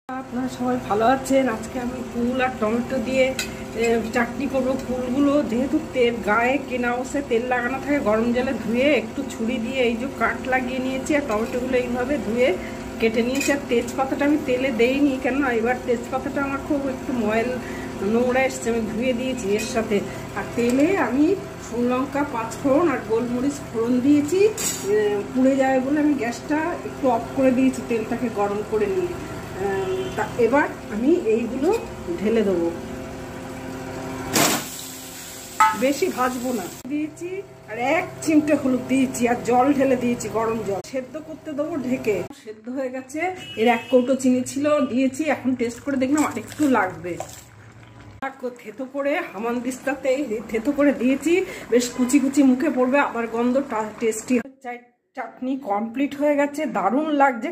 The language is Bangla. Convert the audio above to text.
আপনারা সবাই ভালো আছেন। আজকে আমি কুল আর টমেটো দিয়ে চাটনি করবো। কুলগুলো যেহেতু তেল গায়ে কেনা অবস্থায় তেল লাগানো থাকে, গরম জলে ধুয়ে একটু ছুরি দিয়ে এই যে কাট লাগিয়ে নিয়েছি, আর টমেটোগুলো এইভাবে ধুয়ে কেটে নিয়েছি। আর তেজপাতাটা আমি তেলে দেইনি, কেন এবার তেজপাতাটা আমার খুব একটু ময়েল নোংরা এসছে, আমি ধুয়ে দিয়েছি এর সাথে। আর তেলে আমি শুকনো লঙ্কা, পাঁচফোড়ন আর গোলমরিচ ফোড়ন দিয়েছি। পুড়ে যাবে বলে আমি গ্যাসটা একটু অফ করে দিয়েছি, তেলটাকে গরম করে নিয়ে। তা এবার আমি এইগুলো ঢেলে দেবো, বেশি ভাজবো না। দিয়েছি আর 1 চিমটে হলুদ দিয়েছি, আর জল ঢেলে দিয়েছি, গরম জল। সেদ্ধ করতে দেবো ঢেকে। সেদ্ধ হয়ে গেছে। এর 1 কৌটো চিনি ছিল, দিয়েছি। এখন টেস্ট করে দেখলাম আর একটু লাগবে। থেতো করে হামানদিস্তাতে থেতো করে দিয়েছি, বেশ কুচি কুচি মুখে পড়বে, আবার গন্ধ টেস্টি। চাটনি কমপ্লিট হয়ে গেছে, দারুণ লাগছে।